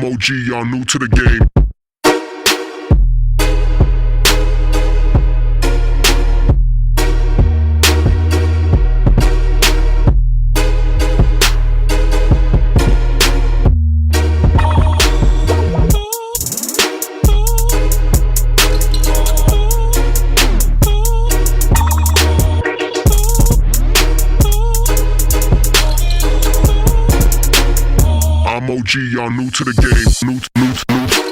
I'm OG, y'all new to the game. I'm OG, y'all new to the game. New.